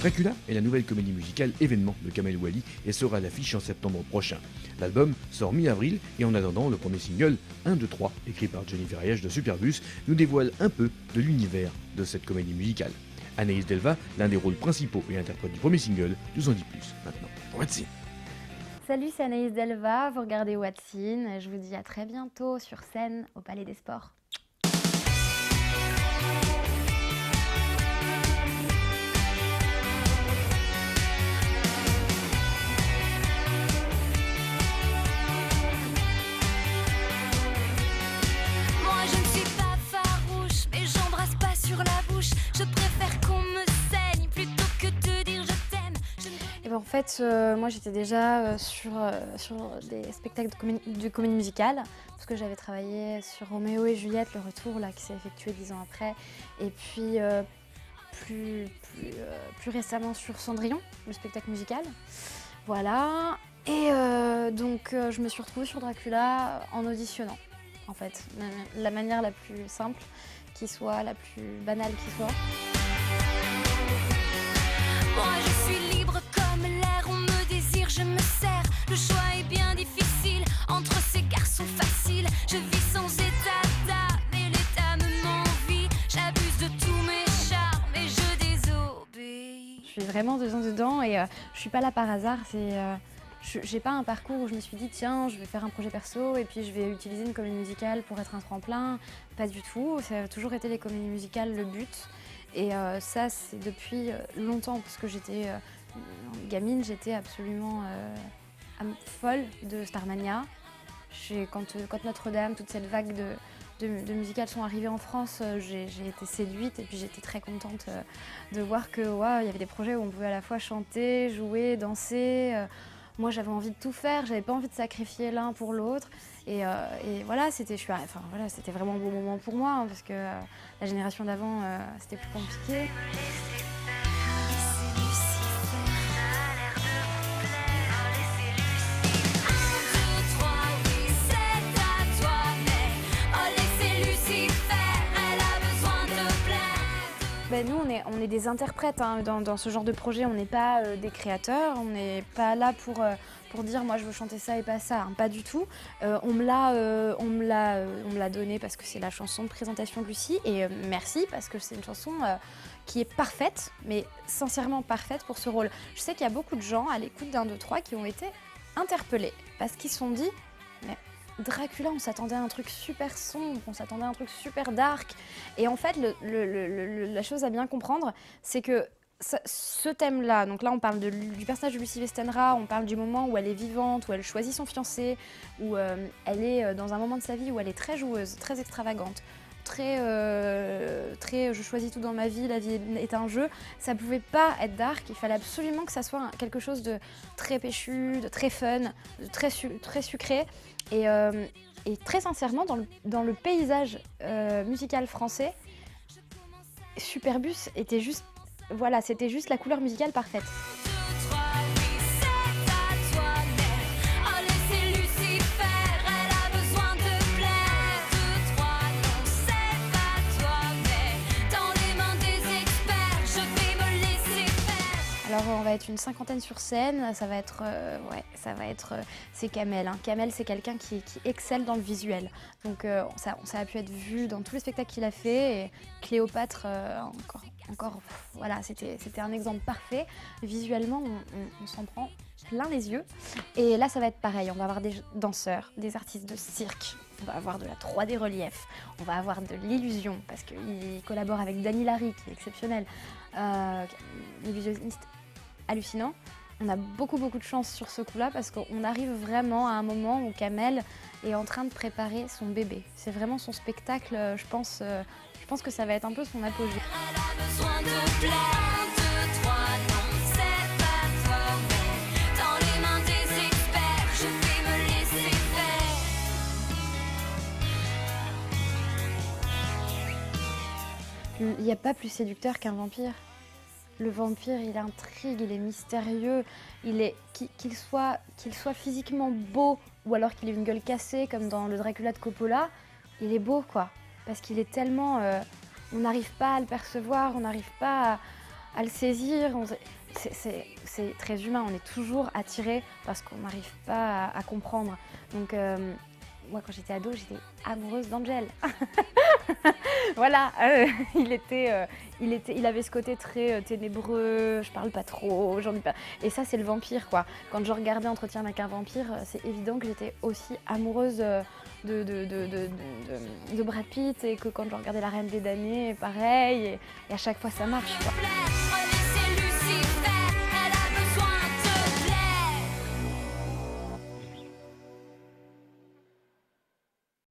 Dracula est la nouvelle comédie musicale événement de Kamel Wally et sera à l'affiche en septembre prochain. L'album sort mi-avril et en attendant, le premier single, 1, 2, 3, écrit par Johnny Verriage de Superbus, nous dévoile un peu de l'univers de cette comédie musicale. Anaïs Delva, l'un des rôles principaux et interprète du premier single, nous en dit plus maintenant. What's in? Salut, c'est Anaïs Delva, vous regardez What's In. Je vous dis à très bientôt sur scène au Palais des Sports. Moi je ne suis pas farouche, mais j'embrasse pas sur la bouche. Je préfère qu'on me saigne plutôt que de dire je t'aime. Et ben en fait, moi j'étais déjà sur des spectacles de comédie musicale, parce que j'avais travaillé sur Roméo et Juliette, le retour là, qui s'est effectué 10 ans après, et puis plus récemment sur Cendrillon, le spectacle musical. Voilà, et donc je me suis retrouvée sur Dracula en auditionnant, en fait, la manière la plus simple qui soit, la plus banale qui soit. Moi je suis libre comme l'air, on me désire, je me sers. Le choix est bien difficile entre ces garçons faciles. Je vis sans état d'âme et l'état me m'envie. J'abuse de tous mes charmes et je désobéis. Je suis vraiment dedans et je suis pas là par hasard. J'ai pas un parcours où je me suis dit tiens, je vais faire un projet perso et puis je vais utiliser une comédie musicale pour être un tremplin. Pas du tout, ça a toujours été les comédies musicales le but. Et ça, c'est depuis longtemps, parce que j'étais gamine, j'étais absolument folle de Starmania. Quand Notre-Dame, toute cette vague de musicales sont arrivées en France, j'ai été séduite et puis j'étais très contente de voir que il y avait des projets où on pouvait à la fois chanter, jouer, danser. Moi, j'avais envie de tout faire, j'avais pas envie de sacrifier l'un pour l'autre. Et voilà, c'était vraiment un beau moment pour moi, hein, parce que la génération d'avant, c'était plus compliqué. Ben nous, on est des interprètes hein, dans ce genre de projet. On n'est pas des créateurs, on n'est pas là pour dire moi je veux chanter ça et pas ça, hein, pas du tout. On me l'a donné parce que c'est la chanson de présentation de Lucie et merci parce que c'est une chanson qui est parfaite, mais sincèrement parfaite pour ce rôle. Je sais qu'il y a beaucoup de gens à l'écoute d'1, 2, 3 qui ont été interpellés parce qu'ils se sont dit mais Dracula, on s'attendait à un truc super sombre, on s'attendait à un truc super dark. Et en fait, la chose à bien comprendre, c'est que ce thème-là, donc là on parle du personnage de Lucie Westenra, on parle du moment où elle est vivante, où elle choisit son fiancé, où elle est dans un moment de sa vie où elle est très joueuse, très extravagante, très je choisis tout dans ma vie, la vie est un jeu. Ça pouvait pas être dark, il fallait absolument que ça soit quelque chose de très péchu, de très fun, de très sucré. Et très sincèrement, dans le paysage musical français, Superbus était juste, voilà, c'était juste la couleur musicale parfaite. Alors on va être une cinquantaine sur scène, c'est Kamel. Hein. Kamel c'est quelqu'un qui excelle dans le visuel. Donc ça a pu être vu dans tous les spectacles qu'il a fait. Et Cléopâtre encore voilà, c'était un exemple parfait. Visuellement on s'en prend plein les yeux. Et là ça va être pareil, on va avoir des danseurs, des artistes de cirque. On va avoir de la 3D relief, on va avoir de l'illusion parce qu'il collabore avec Dany Larry qui est exceptionnel, illusionniste hallucinant. On a beaucoup de chance sur ce coup-là parce qu'on arrive vraiment à un moment où Kamel est en train de préparer son bébé. C'est vraiment son spectacle, je pense que ça va être un peu son apogée. Elle a besoin de plaire, 2, 3, non, c'est pas toi, mais dans les mains des experts, je vais me laisser faire. Il n'y a pas plus séducteur qu'un vampire. Le vampire, il intrigue, il est mystérieux, qu'il soit physiquement beau ou alors qu'il ait une gueule cassée comme dans le Dracula de Coppola, il est beau quoi. Parce qu'il est tellement... on n'arrive pas à le percevoir, on n'arrive pas à le saisir. C'est très humain, on est toujours attiré parce qu'on n'arrive pas à comprendre. Donc moi quand j'étais ado, j'étais amoureuse d'Angel. Voilà, il avait ce côté très ténébreux, je parle pas trop, j'en ai pas. Et ça c'est le vampire quoi. Quand je regardais Entretien avec un vampire, c'est évident que j'étais aussi amoureuse de Brad Pitt, et que quand je regardais La Reine des damnés, pareil, et à chaque fois ça marche quoi.